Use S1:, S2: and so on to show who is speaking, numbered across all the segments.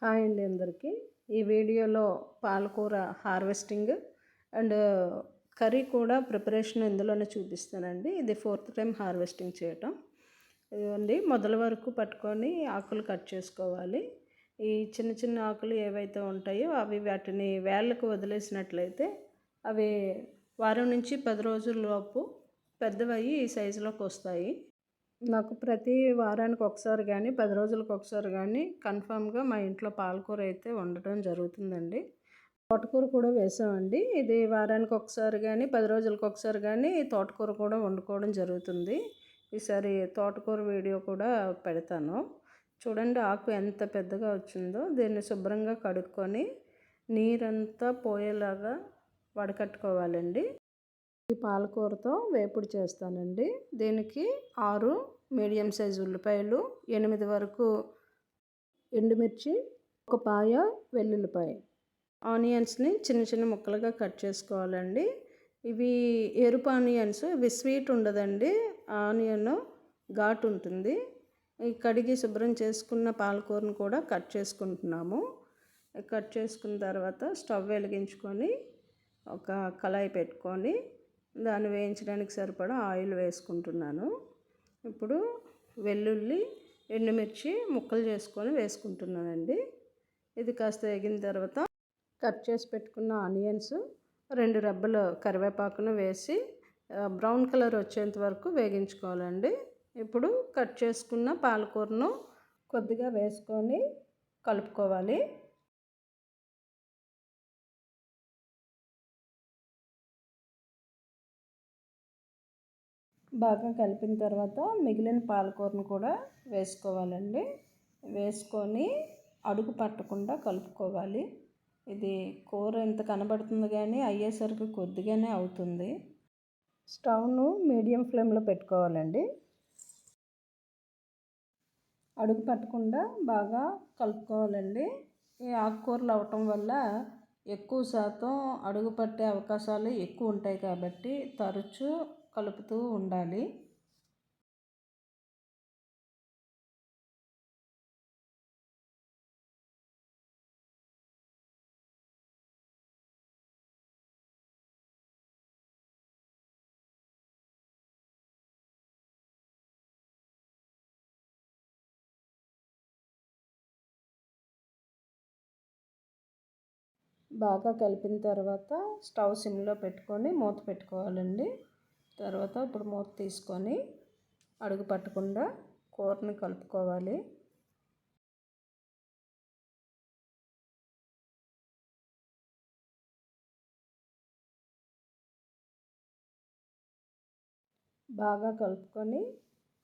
S1: Hi అండి అందరికీ. ఈ వీడియోలో పాలకూర హార్వెస్టింగ్ అండ్ కర్రీ కూడా ప్రిపరేషన్ ఇందులోనే చూపిస్తానండి. ఇది 4th టైం హార్వెస్టింగ్ చేయటం. ఇదిగోండి మొదల వరకు పట్టుకొని ఆకులు కట్ చేసుకోవాలి. ఈ చిన్న చిన్న ఆకులు ఏవైతే ఉంటాయో అవి వాటిని వేళ్ళకు వదిలేసినట్లయితే అవి వారం నుంచి 10 రోజుల్లోపు పెద్దవయ్యి ఈ సైజులోకి వస్తాయి. నాకు ప్రతి వారానికి ఒకసారి కానీ 10 రోజులకు ఒకసారి కానీ కన్ఫామ్గా మా ఇంట్లో పాలకూర అయితే వండటం జరుగుతుందండి. తోటకూర కూడా వేసామండి. ఇది వారానికి ఒకసారి కానీ 10 రోజులకు ఒకసారి కానీ తోటకూర కూడా వండుకోవడం జరుగుతుంది. ఈసారి తోటకూర వీడియో కూడా పెడతాను. చూడండి ఆకు ఎంత పెద్దగా వచ్చిందో. దీన్ని శుభ్రంగా కడుక్కొని నీరంతా పోయేలాగా వడకట్టుకోవాలండి. ఈ పాలకూరతో వేపుడు చేస్తానండి. దీనికి 6 మీడియం సైజు ఉల్లిపాయలు, 8 వరకు ఎండుమిర్చి, ఒక పాయ వెల్లుల్లిపాయ, ఆనియన్స్ని చిన్న చిన్న ముక్కలుగా కట్ చేసుకోవాలండి. ఇవి ఎరుపు ఆనియన్స్, ఇవి స్వీట్ ఉండదండి. ఆనియన్ ఘాటు ఉంటుంది. ఈ కడిగి శుభ్రం చేసుకున్న పాలకూరను కూడా కట్ చేసుకుంటున్నాము. కట్ చేసుకున్న తర్వాత స్టవ్ వెలిగించుకొని ఒక కళాయి పెట్టుకొని దాన్ని వేయించడానికి సరిపడా ఆయిల్ వేసుకుంటున్నాను. ఇప్పుడు వెల్లుల్లి, ఎండుమిర్చి ముక్కలు చేసుకొని వేసుకుంటున్నానండి. ఇది కాస్త వేగిన తర్వాత కట్ చేసి పెట్టుకున్న ఆనియన్స్, 2 రెబ్బలు కరివేపాకును వేసి బ్రౌన్ కలర్ వచ్చేంత వరకు వేగించుకోవాలండి. ఇప్పుడు కట్ చేసుకున్న పాలకూరను కొద్దిగా వేసుకొని కలుపుకోవాలి. బాగా కలిపిన తర్వాత మిగిలిన పాలకూరను కూడా వేసుకోవాలండి. వేసుకొని అడుగు పట్టకుండా కలుపుకోవాలి. ఇది కూర ఎంత కనబడుతుంది కానీ అయ్యేసరికి కొద్దిగానే అవుతుంది. స్టవ్ను మీడియం ఫ్లేమ్లో పెట్టుకోవాలండి. అడుగు పట్టకుండా బాగా కలుపుకోవాలండి. ఈ ఆకుకూరలు అవటం వల్ల ఎక్కువ శాతం అడుగు పట్టే అవకాశాలు ఎక్కువ ఉంటాయి కాబట్టి తరచూ కలుపుతూ ఉండాలి. బాగా కలిపిన తర్వాత స్టవ్ సిమ్లో పెట్టుకొని మూత పెట్టుకోవాలండి. తర్వాత ఇప్పుడు మూత తీసుకొని అడుగు పట్టకుండా కూరని కలుపుకోవాలి. బాగా కలుపుకొని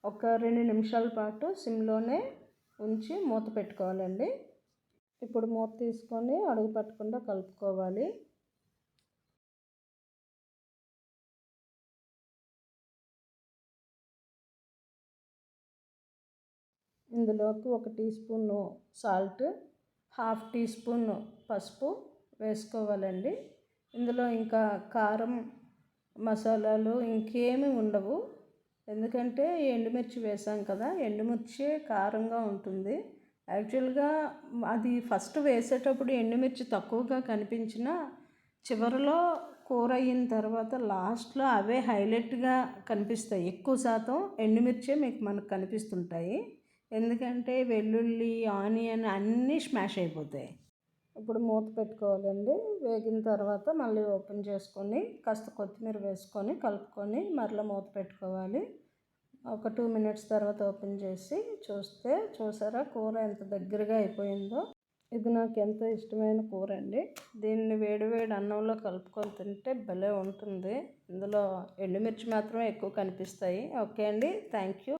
S1: ఒక 2 నిమిషాల పాటు సిమ్లోనే ఉంచి మూత పెట్టుకోవాలండి. ఇప్పుడు మూత తీసుకొని అడుగు పట్టకుండా కలుపుకోవాలి. ఇందులోకి 1 teaspoon salt, 1/2 teaspoon పసుపు వేసుకోవాలండి. ఇందులో ఇంకా కారం మసాలాలు ఇంకేమీ ఉండవు. ఎందుకంటే ఎండుమిర్చి వేసాం కదా, ఎండుమిర్చి కారంగా ఉంటుంది. యాక్చువల్గా అది ఫస్ట్ వేసేటప్పుడు ఎండుమిర్చి తక్కువగా కనిపించినా చివరిలో కూర అయిన తర్వాత లాస్ట్లో అవే హైలైట్గా కనిపిస్తాయి. ఎక్కువ శాతం ఎండుమిర్చే మనకు కనిపిస్తుంటాయి. ఎందుకంటే వెల్లుల్లి, ఆనియన్ అన్నీ స్మాష్ అయిపోతాయి. ఇప్పుడు మూత పెట్టుకోవాలండి. వేగిన తర్వాత మళ్ళీ ఓపెన్ చేసుకొని కాస్త కొత్తిమీర వేసుకొని కలుపుకొని మరలా మూత పెట్టుకోవాలి. ఒక 2 మినిట్స్ తర్వాత ఓపెన్ చేసి చూస్తే చూసారా కూర ఎంత దగ్గరగా అయిపోయిందో. ఇది నాకు ఎంతో ఇష్టమైన కూర అండి. దీన్ని వేడి వేడి అన్నంలో కలుపుకొని తింటే భలే ఉంటుంది. ఇందులో ఎండుమిర్చి మాత్రమే ఎక్కువ కనిపిస్తాయి. ఓకే అండి, థ్యాంక్ యూ.